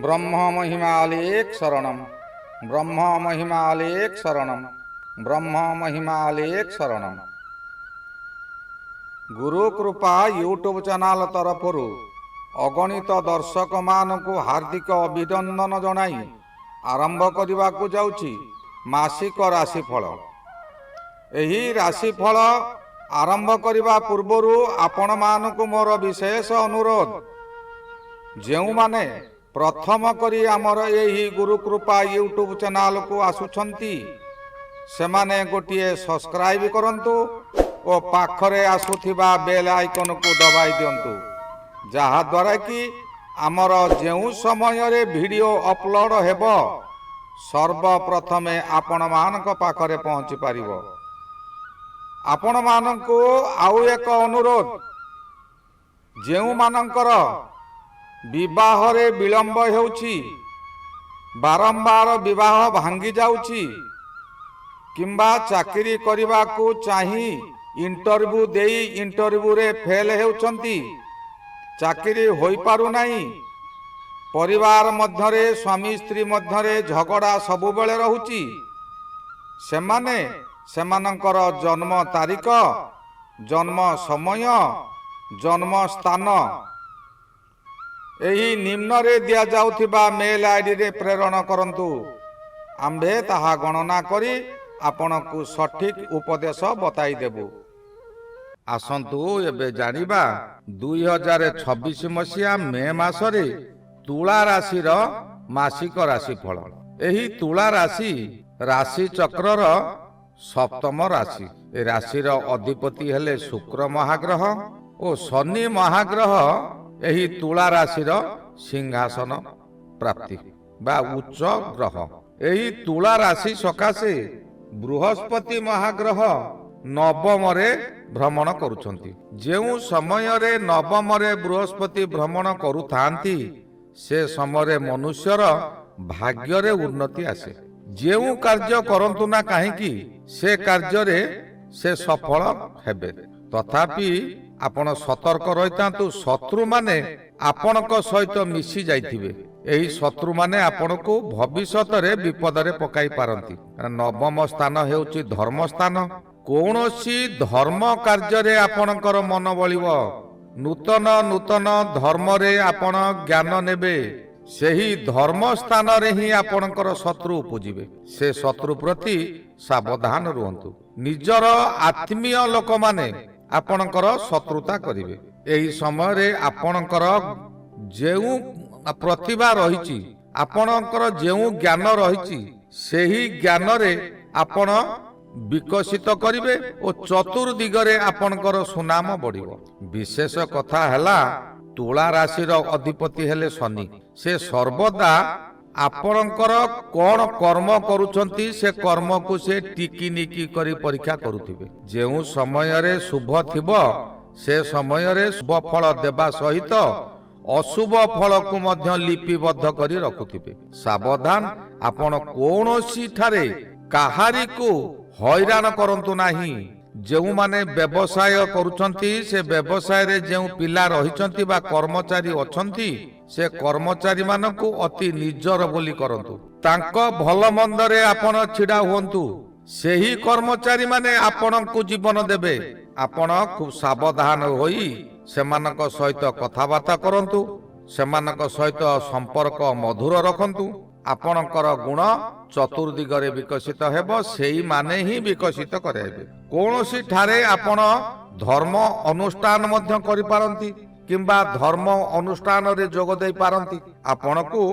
ब्रह्म महिमालेक शरणम ब्रह्म महिमालेक शरणम ब्रह्म महिमालेक शरणम। गुरु कृपा यूट्यूब चैनल तरफर अगणित दर्शक मानकु हार्दिक अभिनंदन जनाई आरंभ करने को जाउछि मासिक राशिफल। एही राशिफल आरंभ करने पूर्वरु आपण मानकु मोर विशेष अनुरोध, जेउ माने प्रथम करी आमर यही गुरु कृपा यूट्यूब चैनल को आसुछंती सेमाने गोटिए सब्सक्राइब करंतु और पाखरे आसुथिबा बेल आइकन को दबाई दियंतु, जहा द्वारा कि आमर जेउ समय रे वीडियो अपलोड हेबो सर्वप्रथमे आपण मानक पाखरे पहुंची पारिबो। आपण मानकु आउ एक अनुरोध, जेउ मानकर विवाह रे विलंब हेउछि, बारंबार विवाह भांगी जाउछि किंबा चाकरी करबा को चाही इंटरव्यू देई इंटरव्यू रे फेल हेउछंती, चाकरी होई पारु नाही, परिवार मध्यरे स्वामी स्त्री मध्यरे झगड़ा सबु बेले रहुछि, सेमाने सेमानंकर जन्म तारीख, जन्म समय, जन्म स्थान एही निम्न रे दिया जाउथिबा मेल आईडी रे प्रेरण करंतु। आम्भे ताहा गणना करी आपनकु सठिक उपदेश बताई देबु। आसंतु एबे जानिबा 2026 मसिया मे मासरे तुला राशि रो मासिक राशिफल। एही तुला राशि राशि चक्रर सप्तम राशि। ए राशि रो अधिपति हेले शुक्र महाग्रह और शनि महाग्रह एही तुला राशि रो सिंहासन प्राप्ति बा उच्च ग्रह। एही तुला राशि सकाशे बृहस्पति महाग्रह नवम रे भ्रमण करुछंती। जेउ समय रे नवम रे बृहस्पति भ्रमण करुथांती से समय मनुष्यर भाग्य रे उन्नति आसे। जेउ कार्य करंतु ना काहेकि से कार्य रे से सफल हेबे। तथापि आपण सतर्क रहितांतु, शत्रु माने आपणक सहित मिसी जाइथिबे। एही शत्रु माने आपणको भविष्यत रे विपद रे पकाई पारंती। नवम स्थान हेउची धर्म स्थान। कोनोसी धर्म कार्य रे आपणकर मन बळिबो। नूतन नूतन धर्म रे आपण ज्ञान नेबे। सेही धर्म स्थान रे ही आपणकर शत्रु उपजिबे। से शत्रु प्रति सावधान रुहंतु। निजर आत्मीय लोक माने आपणकर शत्रुता करिवे। एही समय रे आपणकर जेउ प्रतिभा रहिछि, आपणकर जेउ ज्ञान रहिछि, सेही ज्ञान रे आपण विकसित करिवे और चतुर्दिगरे आपणकर सुनाम बढ़िबो। विशेष कथा हैला, तुला राशि रो अधिपति हेले शनि। से सर्वदा आपणकर कोन कर्म करूछंती से कर्म को से टिकी निकी करी परीक्षा करुथिबे। जेउ समय रे शुभ थिबो से समय रे शुभ फल देबा सहित अशुभ फल को मध्य लिपिबद्ध करी रखुथिबे। सावधान, आपण कोनोसी ठारे काहारी को हैरान करंतु नाही। जेउ माने व्यवसाय करूछंती से व्यवसाय रे जेउ पिला रहिछंती बा कर्मचारी अछंती से कर्मचारी मानकु अति निजर बोली करंतु। तांको भल मंद रे आपण छिडा हुंतु। सेही कर्मचारी माने आपणकु जीवन देबे। आपण खूब सावधान होई सेमानक सहित कथाबार्ता करंतु, सेमानक सहित संपर्क मधुर रखंतु। आपणकर गुण चतुर्दिगरे विकसित हेबो, सेही माने ही विकसित करेबे। कोनोसी ठारे आपण धर्म अनुष्ठान मध्य करि पारंती किंबा धर्म अनुष्ठान रे जोग देई पारंती। आपणकु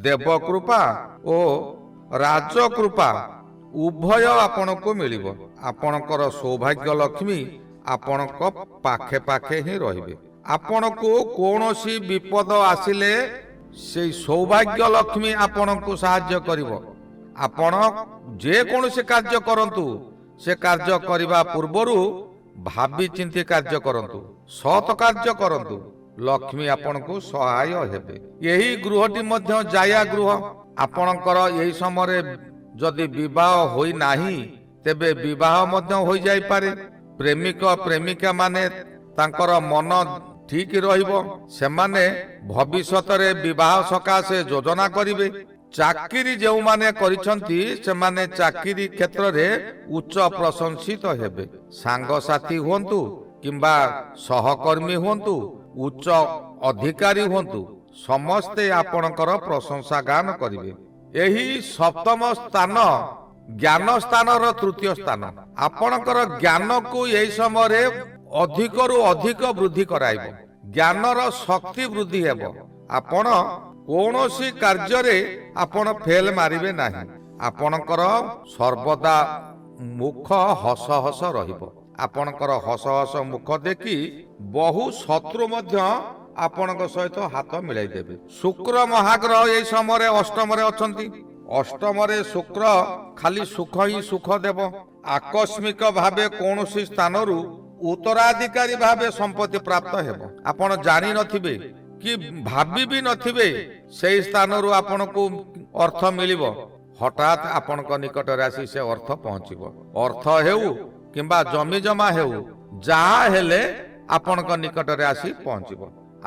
देव कृपा और राज कृपा उभय आपणकु मिलिबो। आपणकर सौभाग्य लक्ष्मी आपणक पाखे पाखे ही रहिबे। आपणकु कोनोसी विपद आसिले से सौभाग्य लक्ष्मी आपणकु सहाय्य करिवो। आपण जे कोनोसी कार्य करंतु से कार्य करिबा पूर्वरु भाबी चिंती कार्य करंतु, सत कार्य करंतु, लक्ष्मी आपणकु सहाय हेबे। यही गृहटी मध्य जाया गृह। आपणकर यही समय जदि विवाह होई नाही तेबे विवाह मध्य होई जाई पारे। प्रेमिक प्रेमिका माने तांकर मन ଠିକ ରହିବ। ସେମାନେ ଭବିଷ୍ୟତରେ ବିବାହ ସକାଶେ ଯୋଜନା କରିବେ। ଚାକିରି ଯେଉଁମାନେ କରିଛନ୍ତି ସେମାନେ ଚାକିରି କ୍ଷେତ୍ରରେ ଉଚ୍ଚ ପ୍ରଶଂସିତ ହେବେ। ସାଙ୍ଗସାଥୀ ହୁଅନ୍ତୁ କିମ୍ବା ସହକର୍ମୀ ହୁଅନ୍ତୁ, ଉଚ୍ଚ ଅଧିକାରୀ ହୁଅନ୍ତୁ, ସମସ୍ତେ ଆପଣଙ୍କର ପ୍ରଶଂସା ଗାନ କରିବେ। ଏହି ସପ୍ତମ ସ୍ଥାନ ଜ୍ଞାନ ସ୍ଥାନର ତୃତୀୟ ସ୍ଥାନ। ଆପଣଙ୍କର ଜ୍ଞାନକୁ ଏହି ସମୟରେ ଅଧିକରୁ ଅଧିକ ବୃଦ୍ଧି କରାଇବ। ଜ୍ଞାନର ଶକ୍ତି ବୃଦ୍ଧି ହେବ। ଆପଣ କୌଣସି କାର୍ଯ୍ୟରେ ଆପଣ ଫେଲ ମାରିବେ ନାହିଁ। ଆପଣଙ୍କର ସର୍ବଦା ମୁଖ ହସ ହସ ରହିବ। ଆପଣଙ୍କର ହସ ହସ ମୁଖ ଦେଖି ବହୁ ଶତ୍ରୁ ମଧ୍ୟ ଆପଣଙ୍କ ସହିତ ହାତ ମିଳାଇ ଦେବେ। ଶୁକ୍ର ମହାଗ୍ରହ ଏହି ସମୟରେ ଅଷ୍ଟମରେ ଅଛନ୍ତି। ଅଷ୍ଟମରେ ଶୁକ୍ର ଖାଲି ସୁଖ ହିଁ ସୁଖ ଦେବ। ଆକସ୍ମିକ ଭାବେ କୌଣସି ସ୍ଥାନରୁ ଉତ୍ତରାଧିକାରୀ ଭାବେ ସମ୍ପତ୍ତି ପ୍ରାପ୍ତ ହେବ। ଆପଣ ଜାଣିନଥିବେ କି ଭାବି ବି ନଥିବେ ସେହି ସ୍ଥାନରୁ ଆପଣଙ୍କୁ ଅର୍ଥ ମିଳିବ। ହଠାତ୍ ଆପଣଙ୍କ ନିକଟରେ ଆସି ସେ ଅର୍ଥ ପହଞ୍ଚିବ। ଅର୍ଥ ହେଉ କିମ୍ବା ଜମି ଜମା ହେଉ, ଯାହା ହେଲେ ଆପଣଙ୍କ ନିକଟରେ ଆସି ପହଞ୍ଚିବ।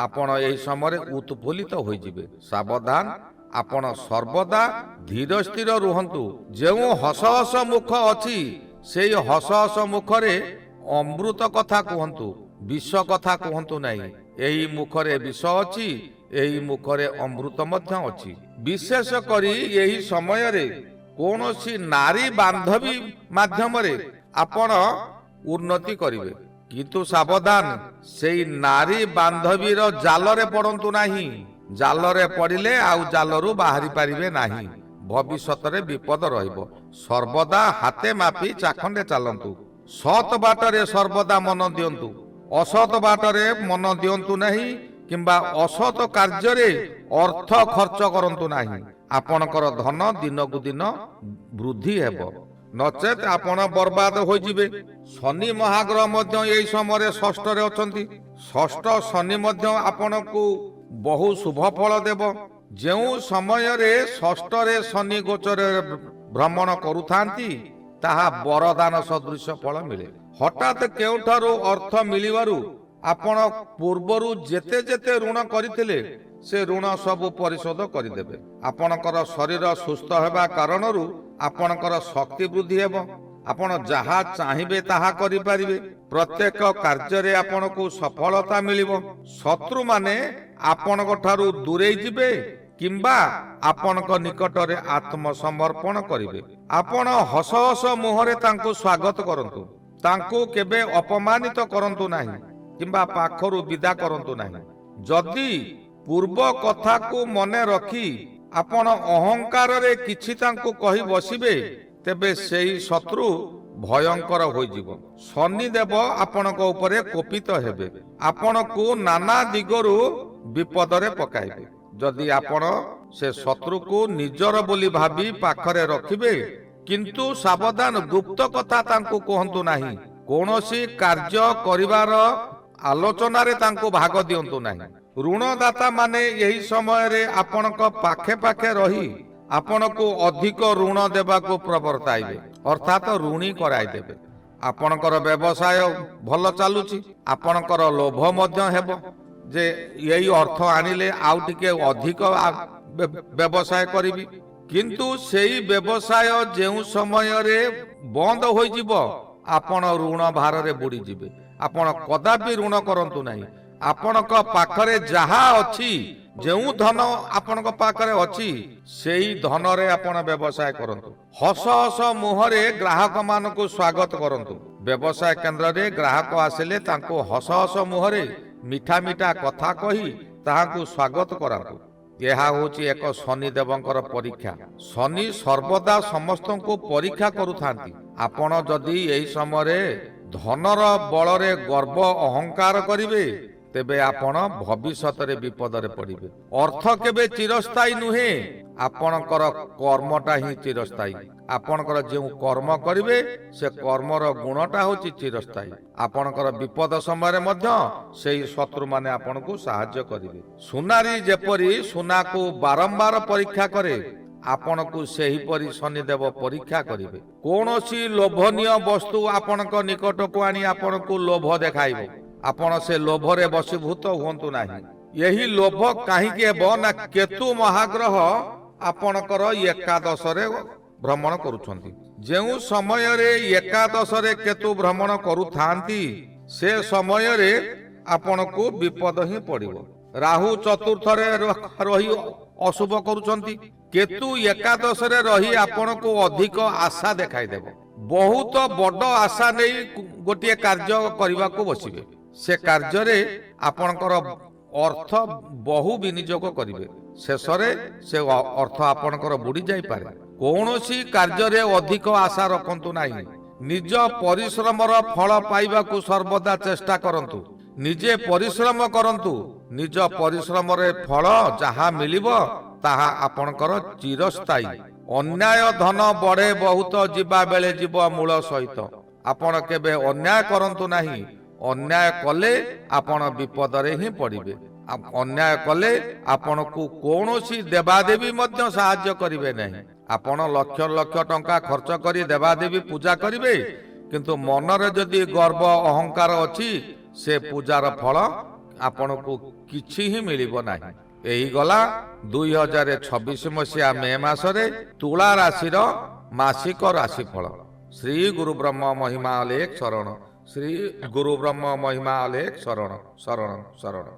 ଆପଣ ଏହି ସମୟରେ ଉତ୍ଫୁଲ୍ଲିତ ହୋଇଯିବେ। ସାବଧାନ, ଆପଣ ସର୍ବଦା ଧୀର ସ୍ଥିର ରୁହନ୍ତୁ। ଯେଉଁ ହସ ହସ ମୁଖ ଅଛି ସେଇ ହସ ହସ ମୁଖରେ ଅମୃତ କଥା କୁହନ୍ତୁ, ବିଷ କଥା କୁହନ୍ତୁ ନାହିଁ। ଏହି ମୁଖରେ ବିଷ ଅଛି, ଏହି ମୁଖରେ ଅମୃତ ମଧ୍ୟ ଅଛି। ବିଶେଷ କରି ଏହି ସମୟରେ କୌଣସି ନାରୀ ବାନ୍ଧବୀ ମାଧ୍ୟମରେ ଆପଣ ଉନ୍ନତି କରିବେ। କିନ୍ତୁ ସାବଧାନ, ସେଇ ନାରୀ ବାନ୍ଧବୀର ଜାଲରେ ପଡ଼ନ୍ତୁ ନାହିଁ। ଜାଲରେ ପଡ଼ିଲେ ଆଉ ଜାଲରୁ ବାହାରି ପାରିବେ ନାହିଁ। ଭବିଷ୍ୟତରେ ବିପଦ ରହିବ। ସର୍ବଦା ହାତେ ମାପି ଚାଖଣ୍ଡେ ଚାଲନ୍ତୁ। ସତ୍ ବାଟରେ ସର୍ବଦା ମନ ଦିଅନ୍ତୁ। ଅସତ ବାଟରେ ମନ ଦିଅନ୍ତୁ ନାହିଁ କିମ୍ବା ଅସତ କାର୍ଯ୍ୟରେ ଅର୍ଥ ଖର୍ଚ୍ଚ କରନ୍ତୁ ନାହିଁ। ଆପଣଙ୍କର ଧନ ଦିନକୁ ଦିନ ବୃଦ୍ଧି ହେବ, ନଚେତ୍ ଆପଣ ବର୍ବାଦ ହୋଇଯିବେ। ଶନି ମହାଗ୍ରହ ମଧ୍ୟ ଏହି ସମୟରେ ଷଷ୍ଠରେ ଅଛନ୍ତି। ଷଷ୍ଠ ଶନି ମଧ୍ୟ ଆପଣଙ୍କୁ ବହୁ ଶୁଭ ଫଳ ଦେବ। ଯେଉଁ ସମୟରେ ଷଷ୍ଠରେ ଶନି ଗୋଚରରେ ଭ୍ରମଣ କରୁଥାନ୍ତି ତାହା ବରଦାନ ସଦୃଶ ଫଳ ମିଳେ। ହଠାତ୍ କେଉଁଠାରୁ ଅର୍ଥ ମିଳିବାରୁ ଆପଣ ପୂର୍ବରୁ ଯେତେ ଯେତେ ଋଣ କରିଥିଲେ ସେ ଋଣ ସବୁ ପରିଶୋଧ କରିଦେବେ। ଆପଣଙ୍କର ଶରୀର ସୁସ୍ଥ ହେବା କାରଣରୁ ଆପଣଙ୍କର ଶକ୍ତି ବୃଦ୍ଧି ହେବ। ଆପଣ ଯାହା ଚାହିଁବେ ତାହା କରିପାରିବେ। ପ୍ରତ୍ୟେକ କାର୍ଯ୍ୟରେ ଆପଣଙ୍କୁ ସଫଳତା ମିଳିବ। ଶତ୍ରୁମାନେ ଆପଣଙ୍କ ଠାରୁ ଦୂରେଇ ଯିବେ କିମ୍ବା ଆପଣଙ୍କ ନିକଟରେ ଆତ୍ମସମର୍ପଣ କରିବେ। ଆପଣ ହସ ହସ ମୁହଁରେ ତାଙ୍କୁ ସ୍ୱାଗତ କରନ୍ତୁ। ତାଙ୍କୁ କେବେ ଅପମାନିତ କରନ୍ତୁ ନାହିଁ କିମ୍ବା ପାଖରୁ ବିଦା କରନ୍ତୁ ନାହିଁ। ଯଦି ପୂର୍ବ କଥାକୁ ମନେ ରଖି ଆପଣ ଅହଙ୍କାରରେ କିଛି ତାଙ୍କୁ କହି ବସିବେ, ତେବେ ସେହି ଶତ୍ରୁ ଭୟଙ୍କର ହୋଇଯିବ। ଶନିଦେବ ଆପଣଙ୍କ ଉପରେ କୋପିତ ହେବେ, ଆପଣଙ୍କୁ ନାନା ଦିଗରୁ ବିପଦରେ ପକାଇବେ। ଯଦି ଆପଣ ସେ ଶତ୍ରୁକୁ ନିଜର ବୋଲି ଭାବି ପାଖରେ ରଖିବେ, କିନ୍ତୁ ସାବଧାନ, ଗୁପ୍ତ କଥା ତାଙ୍କୁ କୁହନ୍ତୁ ନାହିଁ। କୌଣସି କାର୍ଯ୍ୟ କରିବାର ଆଲୋଚନାରେ ତାଙ୍କୁ ଭାଗ ଦିଅନ୍ତୁ ନାହିଁ। ଋଣଦାତା ମାନେ ଏହି ସମୟରେ ଆପଣଙ୍କ ପାଖେ ପାଖେ ରହି ଆପଣଙ୍କୁ ଅଧିକ ଋଣ ଦେବାକୁ ପ୍ରବର୍ତ୍ତାଇବେ, ଅର୍ଥାତ ଋଣୀ କରାଇଦେବେ। ଆପଣଙ୍କର ବ୍ୟବସାୟ ଭଲ ଚାଲୁଛି, ଆପଣଙ୍କର ଲୋଭ ମଧ୍ୟ ହେବ ଯେ ଏଇ ଅର୍ଥ ଆଣିଲେ ଆଉ ଟିକେ ଅଧିକ ବ୍ୟବସାୟ କରିବି। କିନ୍ତୁ ସେଇ ବ୍ୟବସାୟ ଯେଉଁ ସମୟରେ ବନ୍ଦ ହୋଇଯିବ ଆପଣ ଋଣ ଭାରରେ ବୁଡ଼ିଯିବେ। ଆପଣ କଦାପି ଋଣ କରନ୍ତୁ ନାହିଁ। ଆପଣଙ୍କ ପାଖରେ ଯାହା ଅଛି, ଯେଉଁ ଧନ ଆପଣଙ୍କ ପାଖରେ ଅଛି ସେଇ ଧନରେ ଆପଣ ବ୍ୟବସାୟ କରନ୍ତୁ। ହସ ହସ ମୁହଁରେ ଗ୍ରାହକ ମାନଙ୍କୁ ସ୍ୱାଗତ କରନ୍ତୁ। ବ୍ୟବସାୟ କେନ୍ଦ୍ରରେ ଗ୍ରାହକ ଆସିଲେ ତାଙ୍କୁ ହସ ହସ ମୁହଁରେ ମିଠା ମିଠା କଥା କହି ତାହାଙ୍କୁ ସ୍ୱାଗତ କରାନ୍ତୁ। ଏହା ହେଉଛି ଏକ ଶନିଦେବଙ୍କର ପରୀକ୍ଷା। ଶନି ସର୍ବଦା ସମସ୍ତଙ୍କୁ ପରୀକ୍ଷା କରୁଥାନ୍ତି। ଆପଣ ଯଦି ଏହି ସମୟରେ ଧନର ବଳରେ ଗର୍ବ ଅହଙ୍କାର କରିବେ, ତେବେ ଆପଣ ଭବିଷ୍ୟତରେ ବିପଦରେ ପଡ଼ିବେ। ଅର୍ଥ କେବେ ଚିରସ୍ଥାୟୀ ନୁହେଁ, ଆପଣଙ୍କର କର୍ମଟା ହିଁ ଚିରସ୍ଥାୟୀ। ଆପଣଙ୍କର ଯେଉଁ କର୍ମ କରିବେ ସେ କର୍ମର ଗୁଣଟା ହେଉଛି ଚିରସ୍ଥାୟୀ। ଆପଣଙ୍କର ବିପଦ ସମୟରେ ମଧ୍ୟ ସେହି ଶତ୍ରୁମାନେ ଆପଣଙ୍କୁ ସାହାଯ୍ୟ କରିବେ। ସୁନାରୀ ଯେପରି ସୁନାକୁ ବାରମ୍ବାର ପରୀକ୍ଷା କରେ, ଆପଣଙ୍କୁ ସେହିପରି ଶନିଦେବ ପରୀକ୍ଷା କରିବେ। କୌଣସି ଲୋଭନୀୟ ବସ୍ତୁ ଆପଣଙ୍କ ନିକଟକୁ ଆଣି ଆପଣଙ୍କୁ ଲୋଭ ଦେଖାଇବ। ଆପଣ ସେ ଲୋଭରେ ବଶୀଭୂତ ହୁଅନ୍ତୁ ନାହିଁ। ଏହି ଲୋଭ କାହିଁକି ହେବ ନା କେତୁ ମହାଗ୍ରହ ଆପଣଙ୍କର ଏକାଦଶରେ ଭ୍ରମଣ କରୁଛନ୍ତି। ଯେଉଁ ସମୟରେ ଏକାଦଶରେ କେତୁ ଭ୍ରମଣ କରୁଥାନ୍ତି ସେ ସମୟରେ ଆପଣଙ୍କୁ ବିପଦ ହିଁ ପଡ଼ିବ। ରାହୁ ଚତୁର୍ଥରେ ରହି ଅଶୁଭ କରୁଛନ୍ତି। କେତୁ ଏକାଦଶରେ ରହି ଆପଣଙ୍କୁ ଅଧିକ ଆଶା ଦେଖାଇଦେବ। ବହୁତ ବଡ଼ ଆଶା ନେଇ ଗୋଟିଏ କାର୍ଯ୍ୟ କରିବାକୁ ବସିବେ। ସେ କାର୍ଯ୍ୟରେ ଆପଣଙ୍କର ଅର୍ଥ ବହୁ ବିନିଯୋଗ କରିବେ। ଶେଷରେ ସେ ଅର୍ଥ ଆପଣଙ୍କର ବୁଡ଼ି ଯାଇପାରେ। କୌଣସି କାର୍ଯ୍ୟରେ ଅଧିକ ଆଶା ରଖନ୍ତୁ ନାହିଁ। ନିଜ ପରିଶ୍ରମର ଫଳ ପାଇବାକୁ ସର୍ବଦା ଚେଷ୍ଟା କରନ୍ତୁ। ନିଜେ ପରିଶ୍ରମ କରନ୍ତୁ। ନିଜ ପରିଶ୍ରମରେ ଫଳ ଯାହା ମିଳିବ ତାହା ଆପଣଙ୍କର ଚିରସ୍ଥାୟୀ। ଅନ୍ୟାୟ ଧନ ବଢ଼େ ବହୁତ, ଯିବା ବେଳେ ଯିବ ମୂଳ ସହିତ। ଆପଣ କେବେ ଅନ୍ୟାୟ କରନ୍ତୁ ନାହିଁ। ଅନ୍ୟାୟ କଲେ ଆପଣ ବିପଦରେ ହିଁ ପଡ଼ିବେ। ଅନ୍ୟାୟ କଲେ ଆପଣଙ୍କୁ କୌଣସି ଦେବାଦେବୀ ମଧ୍ୟ ସାହାଯ୍ୟ କରିବେ ନାହିଁ। ଆପଣ ଲକ୍ଷ ଲକ୍ଷ ଟଙ୍କା ଖର୍ଚ୍ଚ କରି ଦେବାଦେବୀ ପୂଜା କରିବେ, କିନ୍ତୁ ମନରେ ଯଦି ଗର୍ବ ଅହଙ୍କାର ଅଛି ସେ ପୂଜାର ଫଳ ଆପଣଙ୍କୁ କିଛି ହିଁ ମିଳିବ ନାହିଁ। ଏହି ଗଲା 2026 ମସିହା ମେ ମାସରେ ତୁଳା ରାଶିର ମାସିକ ରାଶିଫଳ। ଶ୍ରୀ ଗୁରୁ ବ୍ରହ୍ମ ମହିମା ଅଲେଖ ଶରଣ। ଶ୍ରୀ ଗୁରୁ ବ୍ରହ୍ମ ମହିମା ଅଲେଖ ଶରଣ ଶରଣ ଶରଣ।